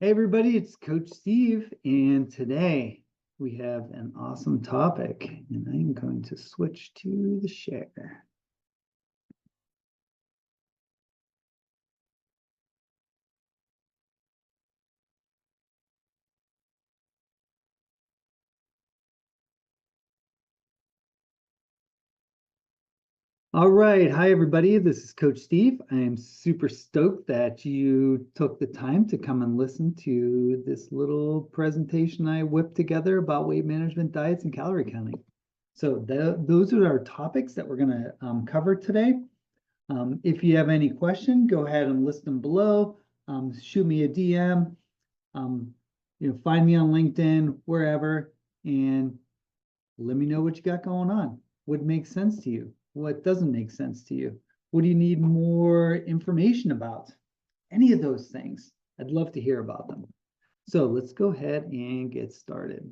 Hey everybody, it's Coach Steve, and today we have an awesome topic, and I'm going to switch to the share. All right, hi everybody, this is Coach Steve. I am super stoked that you took the time to come and listen to this little presentation I whipped together about weight management, diets, and calorie counting. So those are our topics that we're going to cover today. If you have any question, go ahead and list them below. Shoot me a DM. Um, find me on LinkedIn, wherever, and let me know what you got going on. What makes sense to you? What doesn't make sense to you? What do you need more information about? Any of those things. I'd love to hear about them. So let's go ahead and get started.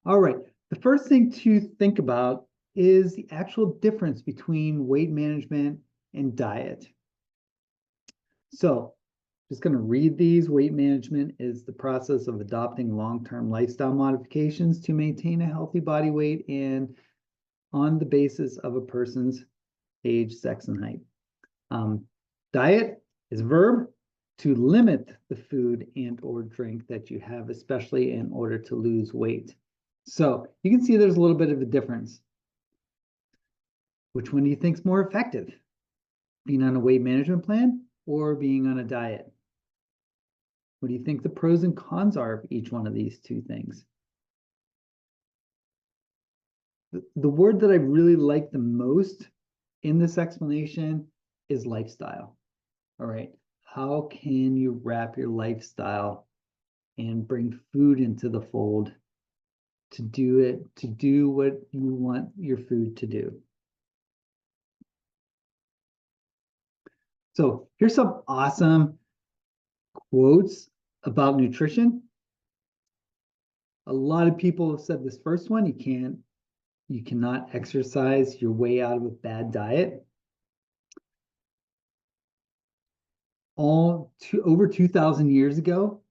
All right. The first thing to think about is the actual difference between weight management and diet. So just going to read these. Weight management is the process of adopting long-term lifestyle modifications to maintain a healthy body weight and on the basis of a person's age, sex, and height. Diet is a verb to limit the food and or drink that you have, especially in order to lose weight. So you can see there's a little bit of a difference. Which one do you think is more effective? Being on a weight management plan or being on a diet? What do you think the pros and cons are of each one of these two things? The word that I really like the most in this explanation is lifestyle. All right. How can you wrap your lifestyle and bring food into the fold to do what you want your food to do? So here's some awesome quotes about nutrition. A lot of people have said this first one, you cannot exercise your way out of a bad diet. Over 2,000 years ago,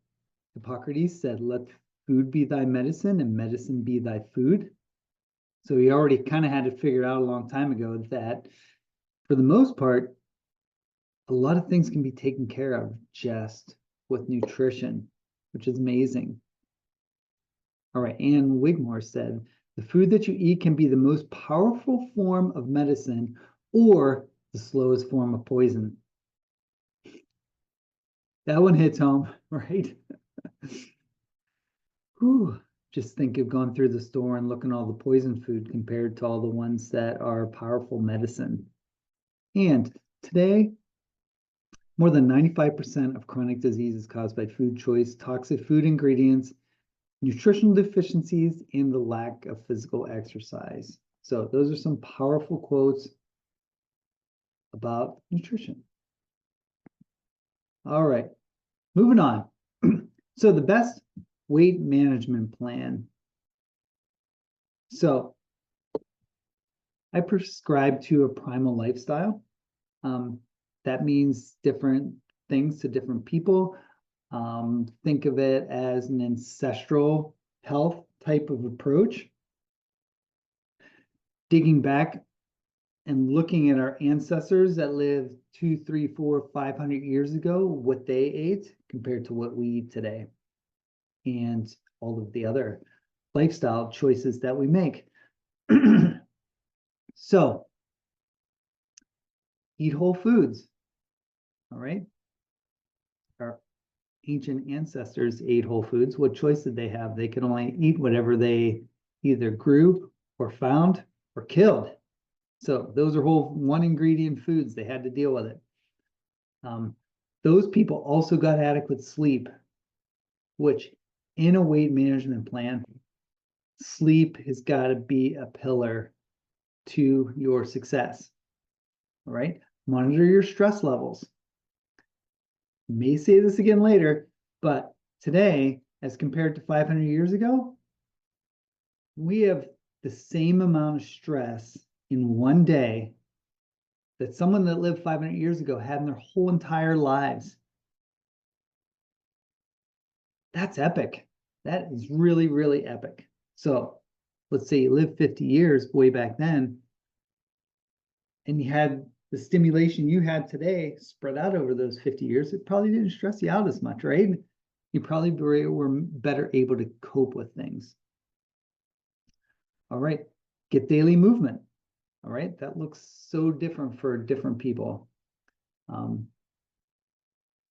Hippocrates said, let food be thy medicine and medicine be thy food. So he already kind of had to figure out a long time ago that for the most part, a lot of things can be taken care of just with nutrition, which is amazing. All right, Anne Wigmore said, the food that you eat can be the most powerful form of medicine or the slowest form of poison. That one hits home, right? Whew. Just think of going through the store and looking at all the poison food compared to all the ones that are powerful medicine. And today, more than 95% of chronic disease is caused by food choice, toxic food ingredients, nutritional deficiencies, and the lack of physical exercise. So those are some powerful quotes about nutrition. All right, moving on. So the best weight management plan. So I prescribe to a primal lifestyle. That means different things to different people. Think of it as an ancestral health type of approach. Digging back and looking at our ancestors that lived 2, 3, 4, 500 years ago, what they ate compared to what we eat today, and all of the other lifestyle choices that we make. So, eat whole foods. All right. Our ancient ancestors ate whole foods. What choice did they have? They could only eat whatever they either grew or found or killed. So those are whole one ingredient foods. They had to deal with it. Those people also got adequate sleep, which in a weight management plan, sleep has got to be a pillar to your success. All right. Monitor your stress levels. May say this again later, but today, as compared to 500 years ago, we have the same amount of stress in one day that someone that lived 500 years ago had in their whole entire lives. That's epic. That is really, really epic. So let's say you live 50 years way back then, and you had the stimulation you had today spread out over those 50 years, it probably didn't stress you out as much, right? You probably were better able to cope with things. All right, get daily movement. All right, that looks so different for different people.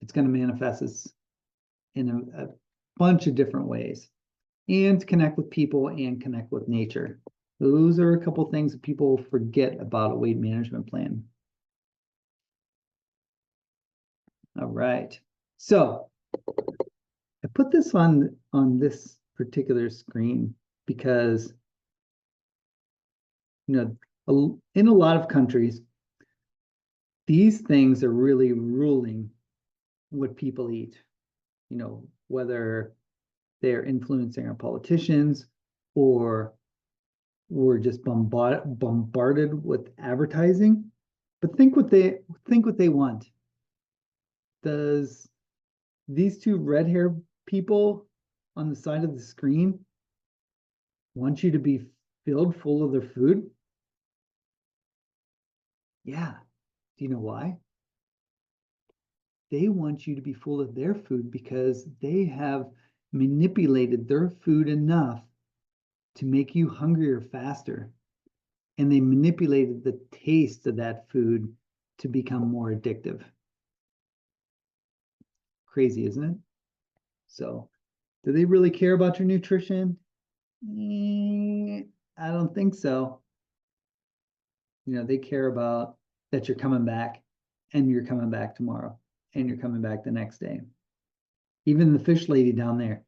It's going to manifest as in a bunch of different ways, and connect with people and connect with nature. Those are a couple things that people forget about a weight management plan. All right, so I put this on this particular screen because, you know, in a lot of countries, these things are really ruling what people eat. You know, whether they're influencing our politicians or we're just bombarded with advertising. But think what they want. Does these two red hair people on the side of the screen want you to be filled full of their food? Yeah. Do you know why? They want you to be full of their food because they have manipulated their food enough to make you hungrier faster. And they manipulated the taste of that food to become more addictive. Crazy, isn't it? So, do they really care about your nutrition? I don't think so. You know, they care about that you're coming back and you're coming back tomorrow and you're coming back the next day. Even the fish lady down there,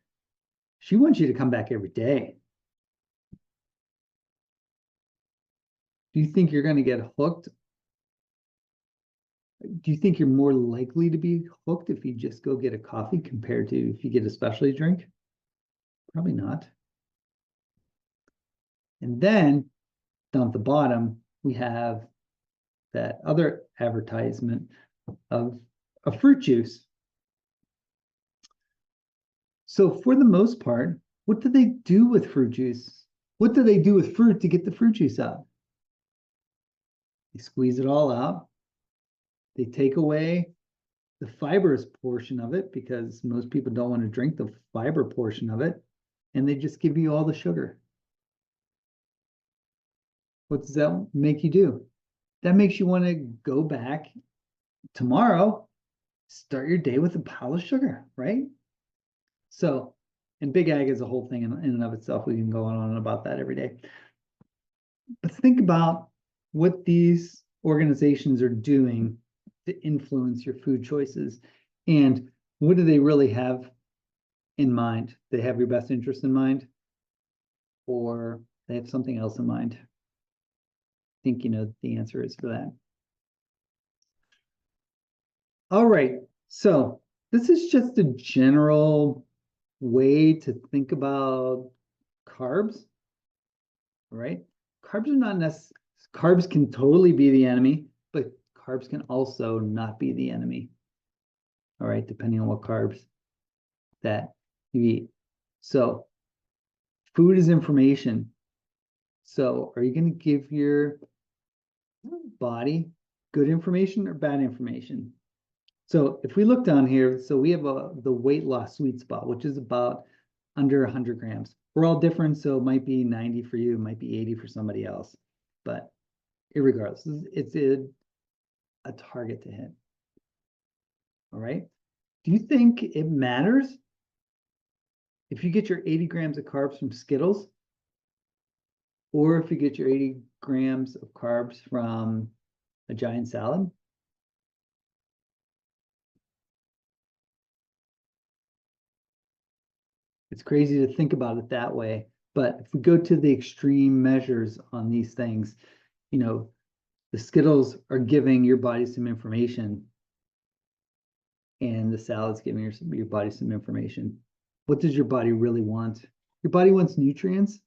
she wants you to come back every day. Do you think you're going to get hooked? Do you think you're more likely to be hooked if you just go get a coffee compared to if you get a specialty drink? Probably not. And then down at the bottom, we have that other advertisement of a fruit juice. So for the most part, what do they do with fruit juice? What do they do with fruit to get the fruit juice out? They squeeze it all out. They take away the fibrous portion of it because most people don't want to drink the fiber portion of it, and they just give you all the sugar. What does that make you do? That makes you want to go back tomorrow, start your day with a pile of sugar, right? So, and Big Ag is a whole thing in and of itself. We can go on about that every day. But think about what these organizations are doing to influence your food choices. And what do they really have in mind? They have your best interest in mind, or they have something else in mind? I think you know the answer is for that. All right, so this is just a general way to think about carbs, right? Carbs are not necessarily, carbs can totally be the enemy, but carbs can also not be the enemy. All right, depending on what carbs that you eat. So food is information. So are you going to give your body good information or bad information? So if we look down here, so we have the weight loss sweet spot, which is about under 100 grams. We're all different, so it might be 90 for you, it might be 80 for somebody else. But irregardless, it's a target to hit. All right. Do you think it matters if you get your 80 grams of carbs from Skittles or if you get your 80 grams of carbs from a giant salad? It's crazy to think about it that way. But if we go to the extreme measures on these things, you know, the Skittles are giving your body some information and the salad's giving your body some information. What does your body really want? Your body wants nutrients.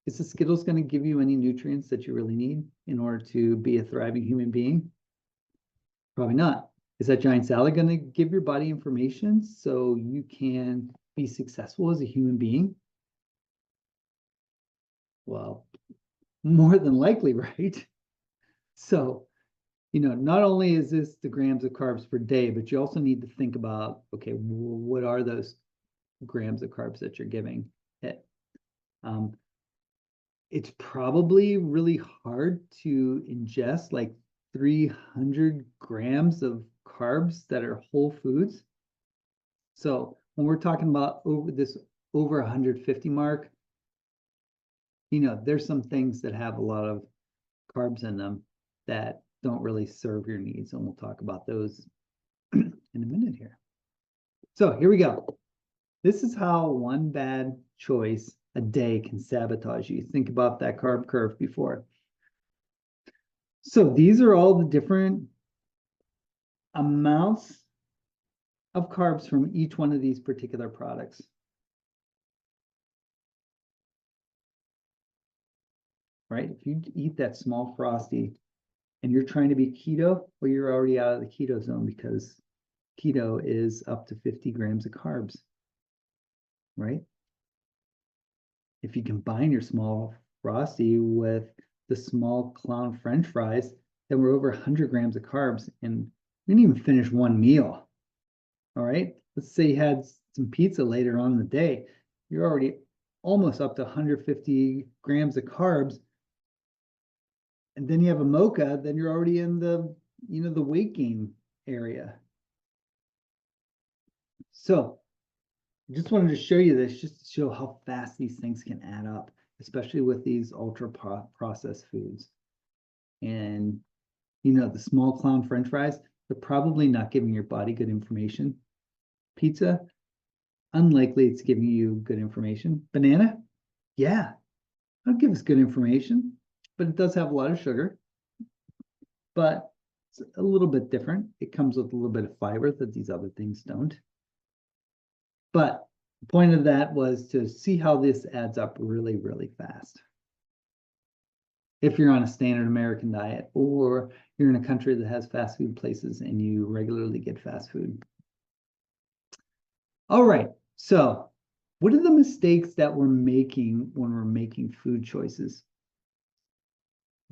Is the Skittles going to give you any nutrients that you really need in order to be a thriving human being? Probably not. Is that giant salad going to give your body information so you can be successful as a human being? Well, more than likely, right? So, not only is this the grams of carbs per day, but you also need to think about, okay, what are those grams of carbs that you're giving it? It's probably really hard to ingest like 300 grams of carbs that are whole foods. So when we're talking about over 150 mark, there's some things that have a lot of carbs in them that don't really serve your needs. And we'll talk about those in a minute here. So here we go. This is how one bad choice a day can sabotage you. Think about that carb curve before. So these are all the different amounts of carbs from each one of these particular products. Right? If you eat that small Frosty and you're trying to be keto, well, you're already out of the keto zone because keto is up to 50 grams of carbs, right? If you combine your small Frosty with the small clown French fries, then we're over 100 grams of carbs and we didn't even finish one meal. All right. Let's say you had some pizza later on in the day. You're already almost up to 150 grams of carbs. And then you have a mocha, then you're already in the weight gain area. So I just wanted to show you this just to show how fast these things can add up, especially with these ultra processed foods. And the small clown French fries, they're probably not giving your body good information. Pizza, unlikely it's giving you good information. Banana, yeah, it'll give us good information, but it does have a lot of sugar. But it's a little bit different. It comes with a little bit of fiber that these other things don't. But the point of that was to see how this adds up really, really fast. If you're on a standard American diet or you're in a country that has fast food places and you regularly get fast food. All right, so what are the mistakes that we're making when we're making food choices?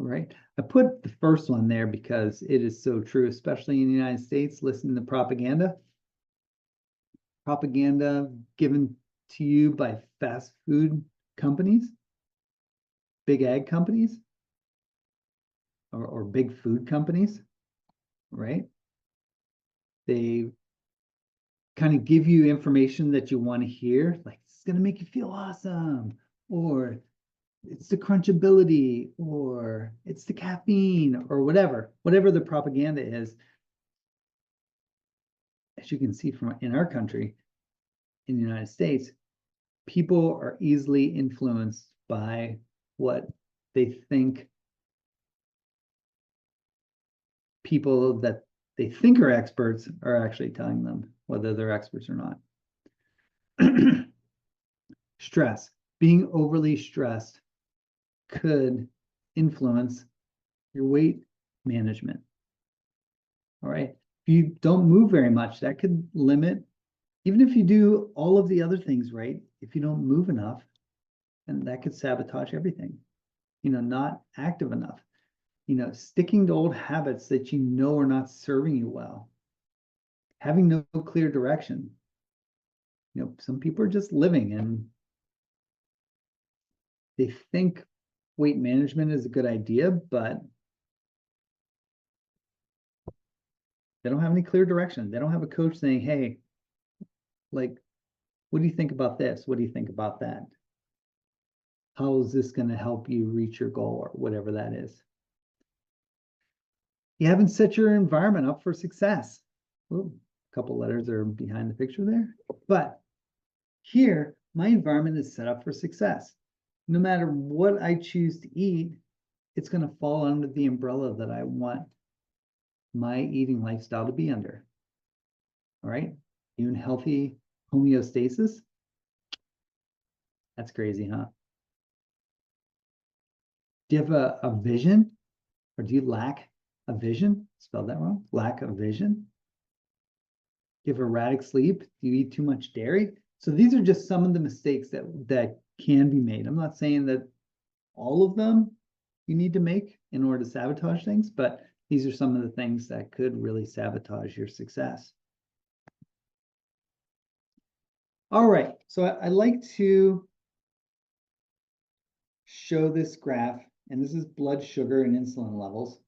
All right, I put the first one there because it is so true, especially in the United States, listening to propaganda. Propaganda given to you by fast food companies, big ag companies, or big food companies, right? They kind of give you information that you want to hear, like it's going to make you feel awesome, or it's the crunchability, or it's the caffeine, or whatever the propaganda is. As you can see from in our country, in the United States, people are easily influenced by what they think people that they think are experts are actually telling them, whether they're experts or not. Stress, being overly stressed could influence your weight management. All right. If you don't move very much, that could limit, even if you do all of the other things right, if you don't move enough, and that could sabotage everything. Not active enough. Sticking to old habits that are not serving you well. Having no clear direction. Some people are just living and they think weight management is a good idea, but they don't have any clear direction. They don't have a coach saying, hey, like, what do you think about this? What do you think about that? How is this going to help you reach your goal or whatever that is? You haven't set your environment up for success. Ooh, a couple letters are behind the picture there. But here, my environment is set up for success. No matter what I choose to eat, it's going to fall under the umbrella that I want my eating lifestyle to be under. All right. You in healthy homeostasis? That's crazy, huh? Do you have a vision? Or do you lack a vision? Spelled that wrong. Lack of vision. Do you have erratic sleep? Do you eat too much dairy? So these are just some of the mistakes that can be made. I'm not saying that all of them you need to make in order to sabotage things, but these are some of the things that could really sabotage your success. All right, so I like to show this graph, and this is blood sugar and insulin levels.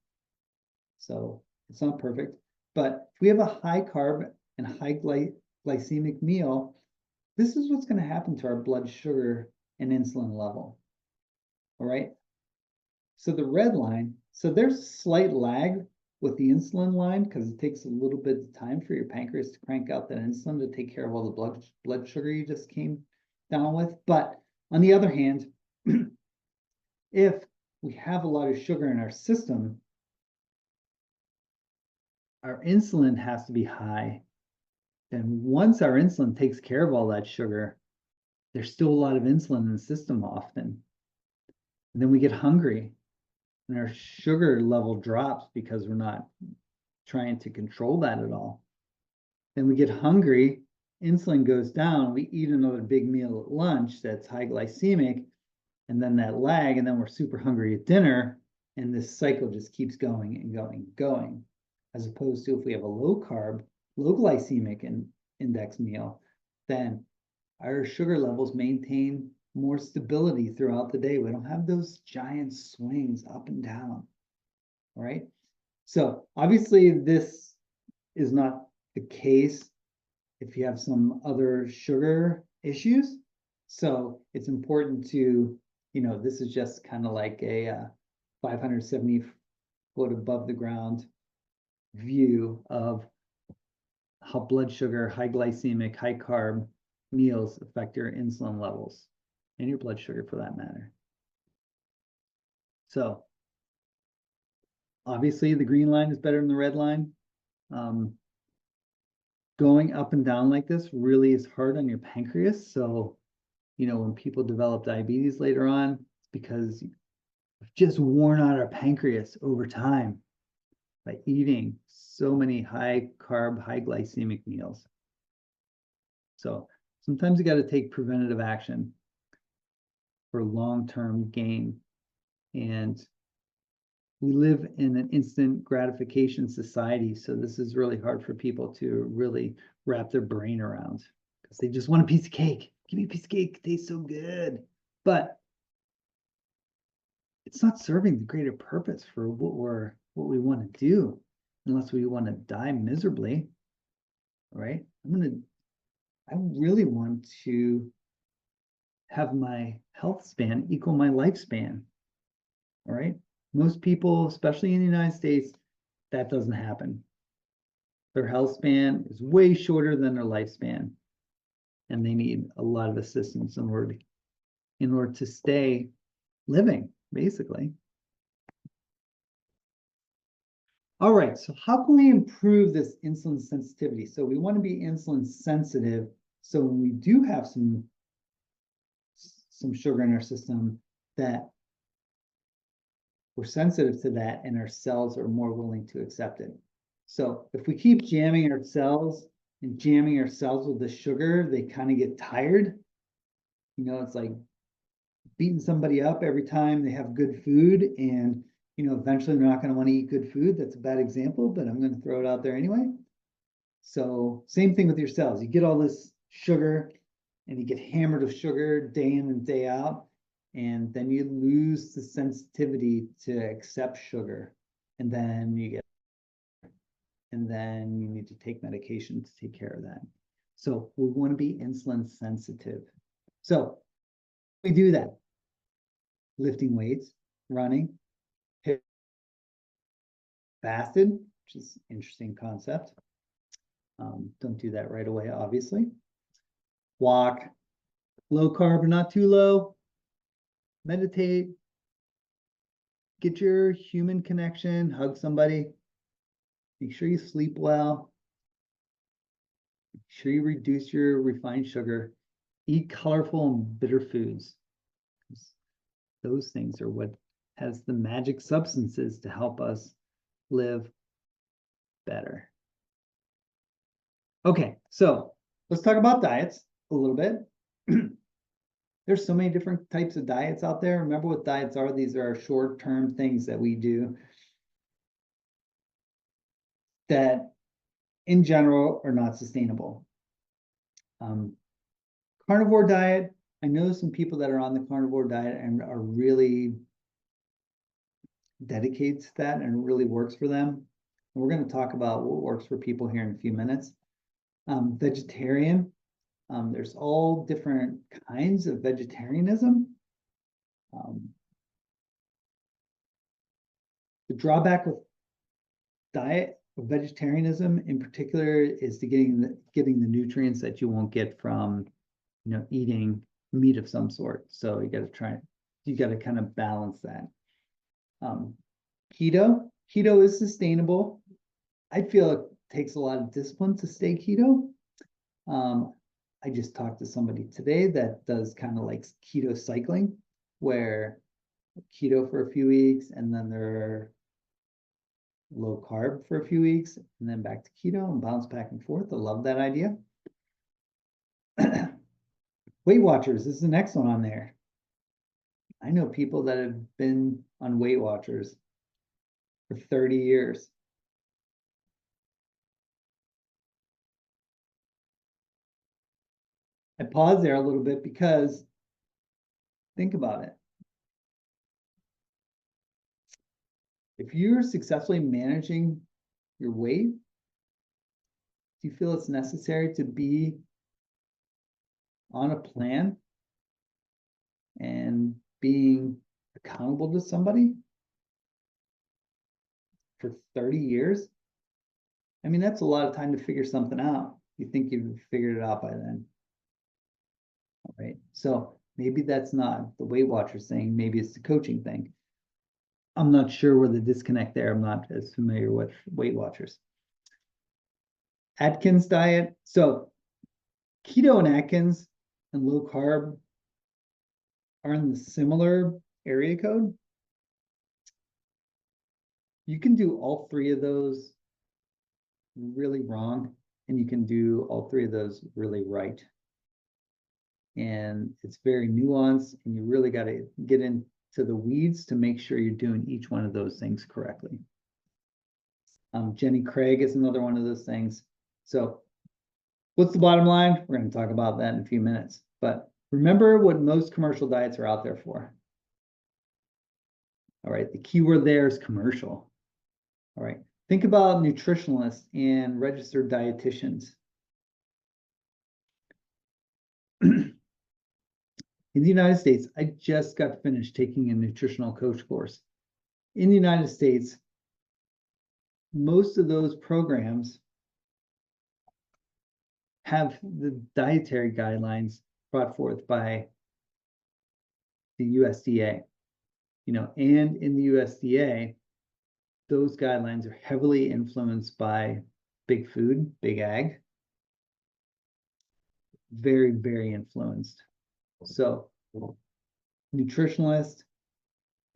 So it's not perfect, but if we have a high carb and high glycemic meal, this is what's going to happen to our blood sugar and insulin level. All right. So the red line, so there's a slight lag with the insulin line because it takes a little bit of time for your pancreas to crank out that insulin to take care of all the blood sugar you just came down with. But on the other hand, if we have a lot of sugar in our system, our insulin has to be high. And once our insulin takes care of all that sugar, there's still a lot of insulin in the system often. And then we get hungry and our sugar level drops because we're not trying to control that at all. Then we get hungry, insulin goes down, we eat another big meal at lunch that's high glycemic, and then that lag, and then we're super hungry at dinner, and this cycle just keeps going and going and going. As opposed to if we have a low carb, low glycemic index meal, then our sugar levels maintain more stability throughout the day. We don't have those giant swings up and down. All right. So obviously this is not the case if you have some other sugar issues. So it's important to, this is just kind of like a 570 foot above the ground view of how blood sugar, high glycemic, high carb meals affect your insulin levels and your blood sugar for that matter. So obviously the green line is better than the red line. Going up and down like this really is hard on your pancreas. So, when people develop diabetes later on, it's because we've just worn out our pancreas over time by eating so many high carb, high glycemic meals. So sometimes you got to take preventative action for long-term gain. And we live in an instant gratification society. So this is really hard for people to really wrap their brain around because they just want a piece of cake. Give me a piece of cake. It tastes so good. But it's not serving the greater purpose for what we want to do unless we want to die miserably. All right. I really want to have my health span equal my lifespan. All right. Most people, especially in the United States, that doesn't happen. Their health span is way shorter than their lifespan. And they need a lot of assistance in order to stay living, basically. All right, so how can we improve this insulin sensitivity? So we want to be insulin sensitive. So when we do have some sugar in our system, that we're sensitive to that and our cells are more willing to accept it. So if we keep jamming our cells with the sugar, they kind of get tired. It's like beating somebody up every time they have good food, and eventually they're not going to want to eat good food. That's a bad example, but I'm going to throw it out there anyway. So same thing with your cells. You get all this sugar and you get hammered with sugar day in and day out, and then you lose the sensitivity to accept sugar, and then you need to take medication to take care of that. So we want to be insulin sensitive. So we do that. Lifting weights, running, fasted, which is an interesting concept. Don't do that right away, obviously. Walk, low carb but not too low. Meditate, get your human connection, hug somebody. Make sure you sleep well. Make sure you reduce your refined sugar. Eat colorful and bitter foods. Those things are what has the magic substances to help us live better. Okay, so let's talk about diets. a little bit. There's so many different types of diets out there. Remember what diets are. These are short-term things that we do that in general are not sustainable. Carnivore diet, I know some people that are on the carnivore diet and are really dedicated to that and it really works for them. And we're going to talk about what works for people here in a few minutes. Vegetarian, there's all different kinds of vegetarianism. The drawback with diet of vegetarianism in particular is to getting the nutrients that you won't get from eating meat of some sort. So you got to kind of balance that. Keto is sustainable. I feel it takes a lot of discipline to stay keto. I just talked to somebody today that does kind of like keto cycling, where keto for a few weeks and then they're low carb for a few weeks and then back to keto and bounce back and forth. I love that idea. Weight Watchers is the next one on there. I know people that have been on Weight Watchers for 30 years. I paused there a little bit because think about it. If you're successfully managing your weight, do you feel it's necessary to be on a plan and being accountable to somebody for 30 years? I mean, that's a lot of time to figure something out. You think you've figured it out by then. All right. So maybe that's not the Weight Watchers thing. Maybe it's the coaching thing. I'm not sure where the disconnect there. I'm not as familiar with Weight Watchers. Atkins diet. So keto and Atkins and low carb are in the similar area code. You can do all three of those really wrong, and you can do all three of those really right. And it's very nuanced, and you really got to get into the weeds to make sure you're doing each one of those things correctly. Jenny Craig is another one of those things. So what's the bottom line? We're going to talk about that in a few minutes. But remember what most commercial diets are out there for. All right, the key word there is commercial. All right, think about nutritionalists and registered dietitians. In the United States, I just got finished taking a nutritional coach course. In the United States, most of those programs have the dietary guidelines brought forth by the USDA. And in the USDA, those guidelines are heavily influenced by big food, big ag. Very, very influenced. So nutritionalists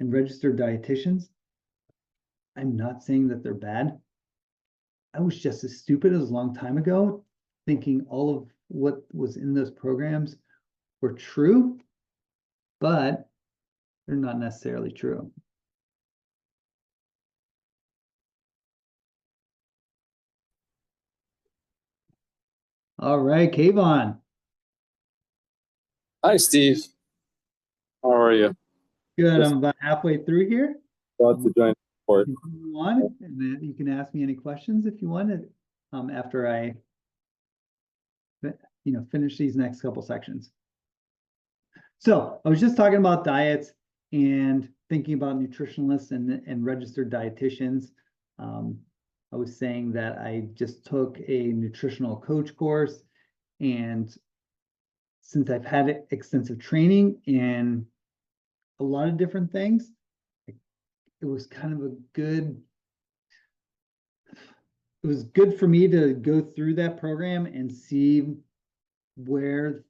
and registered dietitians, I'm not saying that they're bad. I was just as stupid as a long time ago, thinking all of what was in those programs were true, but they're not necessarily true. All right, Kayvon. Hi, Steve. How are you? Good. I'm about halfway through here. Glad to join the report. You want, and then you can ask me any questions if you wanted after I finish these next couple sections. So I was just talking about diets and thinking about nutritionalists and registered dietitians. I was saying that I just took a nutritional coach course, and since I've had extensive training in a lot of different things, it was kind of it was good for me to go through that program and see where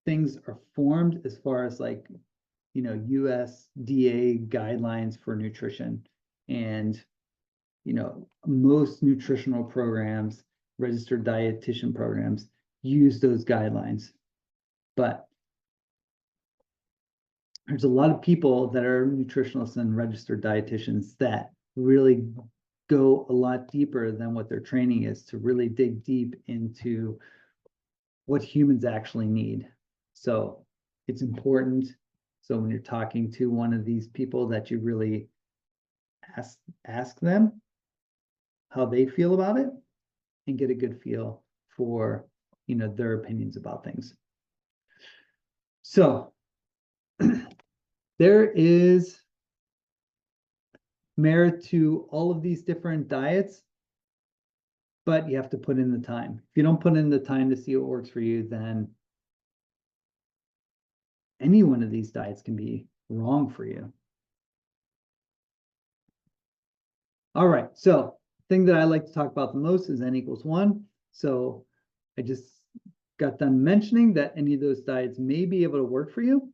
things are formed as far as like, USDA guidelines for nutrition. And, most nutritional programs, registered dietitian programs, use those guidelines. But there's a lot of people that are nutritionists and registered dietitians that really go a lot deeper than what their training is to really dig deep into what humans actually need. So it's important. So when you're talking to one of these people that you really ask them how they feel about it and get a good feel for, their opinions about things. So there is merit to all of these different diets, but you have to put in the time. If you don't put in the time to see what works for you, then any one of these diets can be wrong for you. All right, so the thing that I like to talk about the most is N=1. So I just got done mentioning that any of those diets may be able to work for you.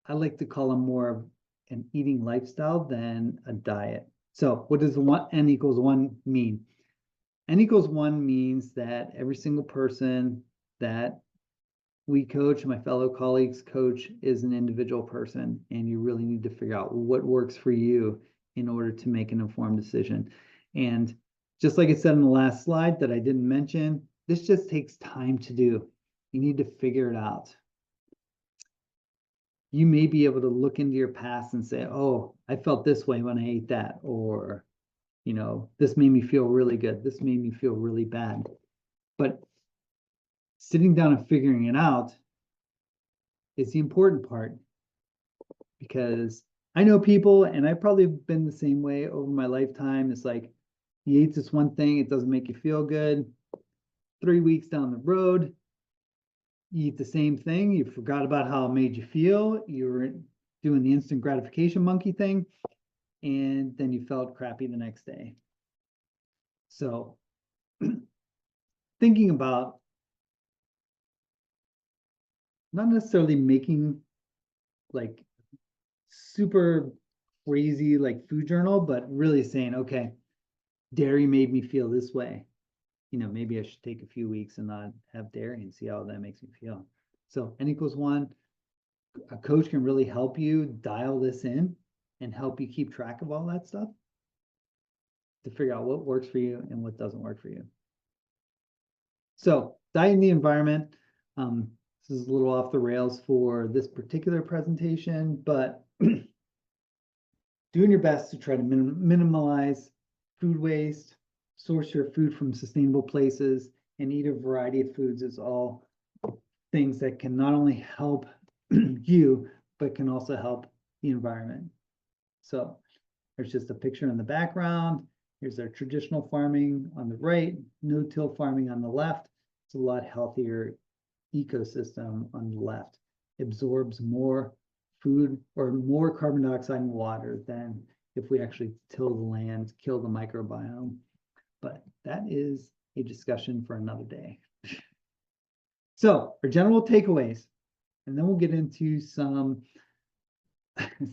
I like to call them more of an eating lifestyle than a diet. So what does N=1 mean? N=1 means that every single person that we coach, my fellow colleagues coach, is an individual person, and you really need to figure out what works for you in order to make an informed decision. And just like I said in the last slide that I didn't mention, this just takes time to do. You need to figure it out. You may be able to look into your past and say, oh, I felt this way when I ate that, or, this made me feel really good. This made me feel really bad. But sitting down and figuring it out is the important part, because I know people, and I've probably been the same way over my lifetime. It's like you ate this one thing, it doesn't make you feel good. 3 weeks down the road, you eat the same thing, you forgot about how it made you feel, you were doing the instant gratification monkey thing, and then you felt crappy the next day. So thinking about not necessarily making like super crazy like food journal, but really saying, okay, dairy made me feel this way. Maybe I should take a few weeks and not have dairy and see how that makes me feel. So N=1, a coach can really help you dial this in and help you keep track of all that stuff to figure out what works for you and what doesn't work for you. So diet in the environment. This is a little off the rails for this particular presentation, but doing your best to try to minimize food waste, source your food from sustainable places, and eat a variety of foods is all things that can not only help you, but can also help the environment. So there's just a picture in the background. Here's our traditional farming on the right, no-till farming on the left. It's a lot healthier ecosystem on the left. Absorbs more food or more carbon dioxide and water than if we actually till the land, kill the microbiome. But that is a discussion for another day. So our general takeaways, and then we'll get into some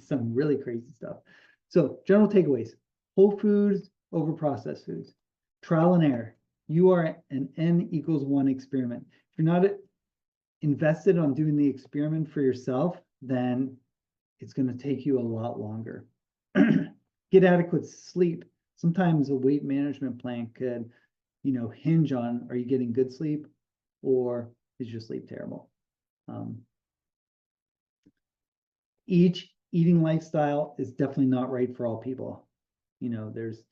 really crazy stuff. So general takeaways: whole foods over processed foods, trial and error. You are an N=1 experiment. If you're not invested on doing the experiment for yourself, then it's going to take you a lot longer. Get adequate sleep. Sometimes a weight management plan could, hinge on, are you getting good sleep or is your sleep terrible? Each eating lifestyle is definitely not right for all people. There's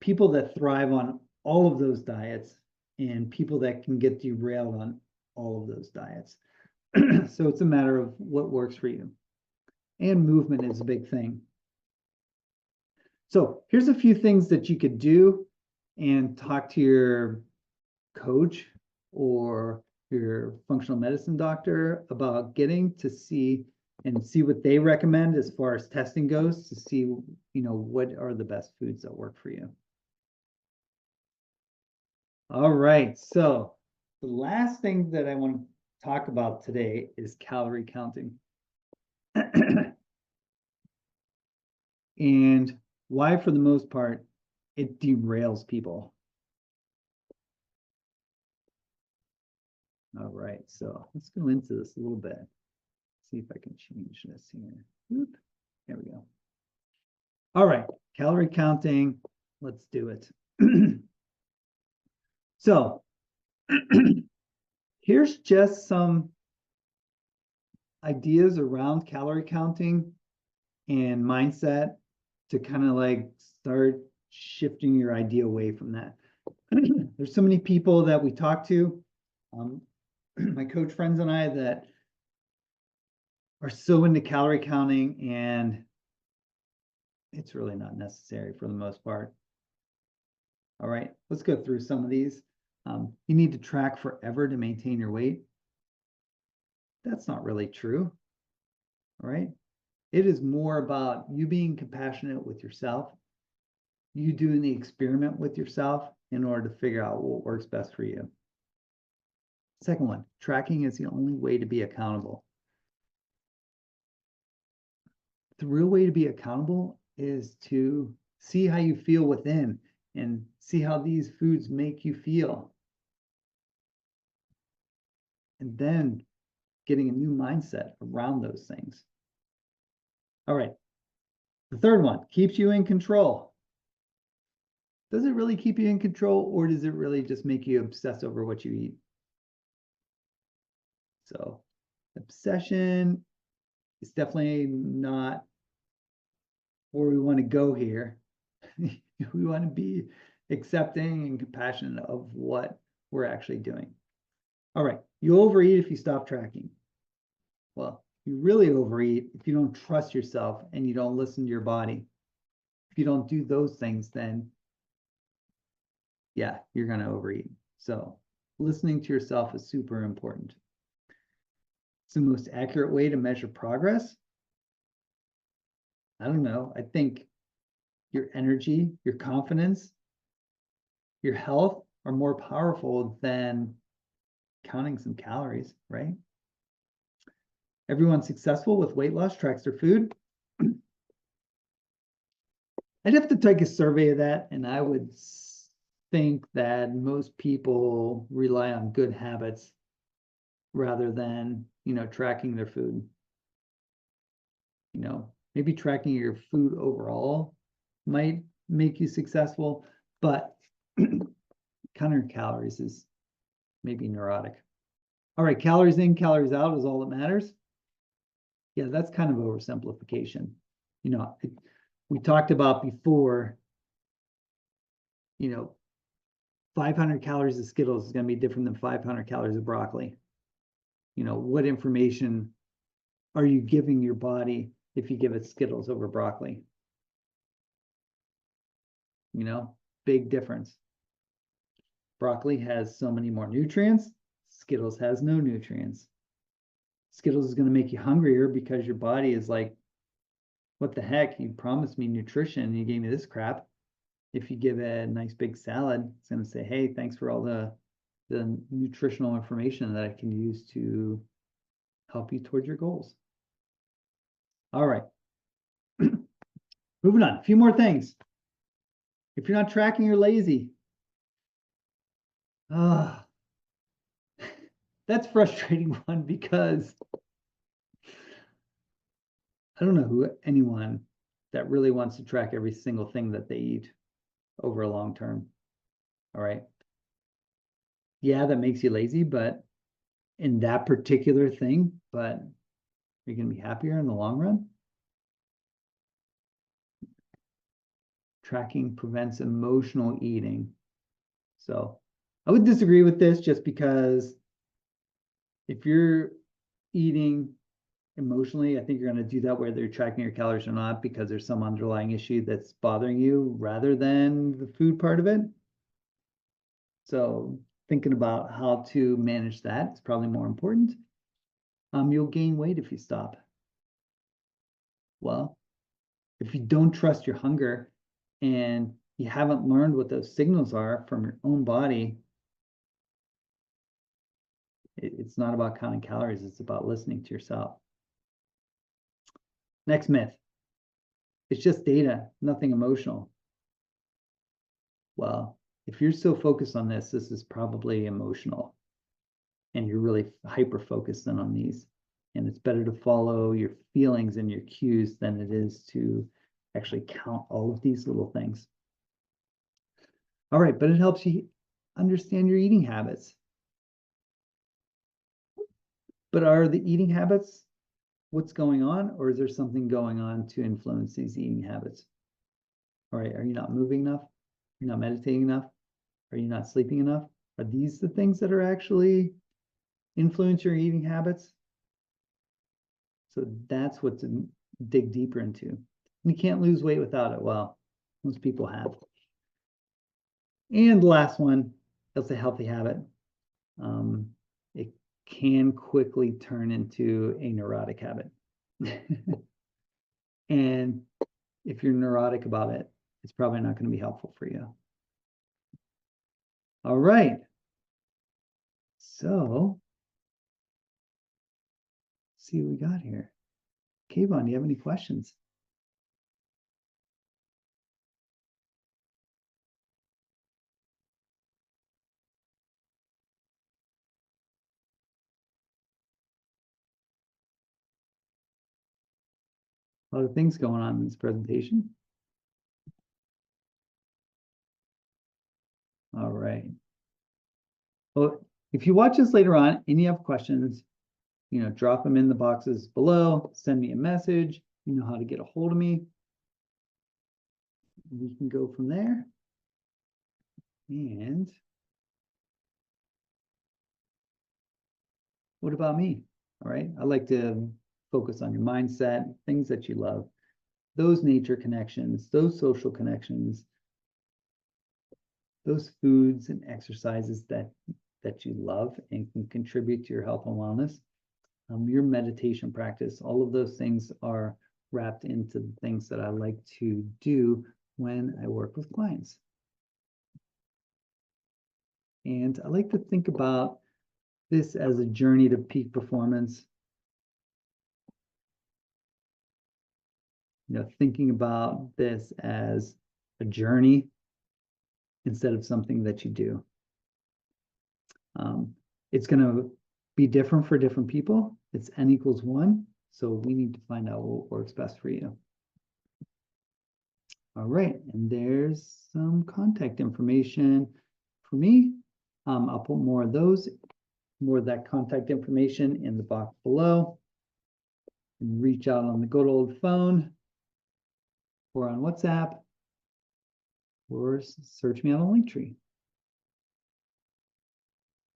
people that thrive on all of those diets and people that can get derailed on all of those diets. So it's a matter of what works for you. And movement is a big thing. So here's a few things that you could do and talk to your coach or your functional medicine doctor about getting to see what they recommend as far as testing goes to see, what are the best foods that work for you. All right, so the last thing that I want to talk about today is calorie counting. And why, for the most part, it derails people. All right, so let's go into this a little bit. See if I can change this here. Whoop. There we go. All right, calorie counting. Let's do it. So here's just some ideas around calorie counting and mindset to kind of like start shifting your idea away from that. There's so many people that we talk to, my coach friends and I, that are so into calorie counting, and it's really not necessary for the most part. All right, let's go through some of these. You need to track forever to maintain your weight. That's not really true. All right. It is more about you being compassionate with yourself, you doing the experiment with yourself in order to figure out what works best for you. Second one, tracking is the only way to be accountable. The real way to be accountable is to see how you feel within and see how these foods make you feel. And then getting a new mindset around those things. All right. The third one, keeps you in control. Does it really keep you in control, or does it really just make you obsess over what you eat? So obsession is definitely not where we want to go here. We want to be accepting and compassionate of what we're actually doing. All right, you overeat if you stop tracking. Well, you really overeat if you don't trust yourself and you don't listen to your body. If you don't do those things, then yeah, you're going to overeat. So listening to yourself is super important. It's the most accurate way to measure progress. I don't know. I think your energy, your confidence, your health are more powerful than counting some calories, right? Everyone successful with weight loss tracks their food. I'd have to take a survey of that, and I would think that most people rely on good habits rather than, tracking their food. Maybe tracking your food overall might make you successful, but counting calories is maybe neurotic. All right, calories in, calories out is all that matters. Yeah, that's kind of oversimplification. We talked about before, 500 calories of Skittles is going to be different than 500 calories of broccoli. What information are you giving your body if you give it Skittles over broccoli? Big difference. Broccoli has so many more nutrients. Skittles has no nutrients. Skittles is going to make you hungrier because your body is like, what the heck? You promised me nutrition and you gave me this crap. If you give it a nice big salad, it's going to say, hey, thanks for all the nutritional information that I can use to help you towards your goals. All right. Moving on. A few more things. If you're not tracking, you're lazy. That's frustrating one because I don't know anyone that really wants to track every single thing that they eat over a long term. All right. Yeah, that makes you lazy, but in that particular thing, but you're going to be happier in the long run. Tracking prevents emotional eating. So I would disagree with this just because if you're eating emotionally, I think you're going to do that whether you're tracking your calories or not, because there's some underlying issue that's bothering you rather than the food part of it. So thinking about how to manage that is probably more important. You'll gain weight if you stop. Well, if you don't trust your hunger and you haven't learned what those signals are from your own body, it's not about counting calories. It's about listening to yourself. Next myth. It's just data, nothing emotional. Well, if you're so focused on this is probably emotional. and you're really hyper focused in on these. And it's better to follow your feelings and your cues than it is to actually count all of these little things. All right, but it helps you understand your eating habits. But are the eating habits what's going on, or is there something going on to influence these eating habits? All right, are you not moving enough? You're not meditating enough? Are you not sleeping enough? Are these the things that are actually influence your eating habits? So that's what to dig deeper into. You can't lose weight without it. Well, most people have. And the last one, that's a healthy habit. It can quickly turn into a neurotic habit. And if you're neurotic about it, it's probably not going to be helpful for you. All right. So, let's see what we got here. Kayvon, do you have any questions? A lot of things going on in this presentation. All right. Well, if you watch this later on and you have questions, drop them in the boxes below, send me a message. You know how to get a hold of me. We can go from there. And what about me? All right. I like to focus on your mindset, things that you love, those nature connections, those social connections, those foods and exercises that you love and can contribute to your health and wellness. Your meditation practice, all of those things are wrapped into the things that I like to do when I work with clients. And I like to think about this as a journey to peak performance. Thinking about this as a journey instead of something that you do. It's going to be different for different people. It's N equals 1. So we need to find out what works best for you. All right, and there's some contact information for me. I'll put more of that contact information in the box below. And reach out on the good old phone or on WhatsApp or search me on the Linktree.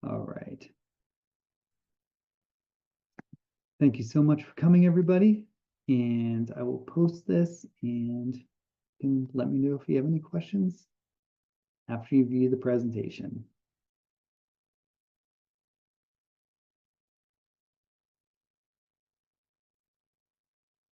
All right. Thank you so much for coming, everybody. And I will post this and you can let me know if you have any questions after you view the presentation.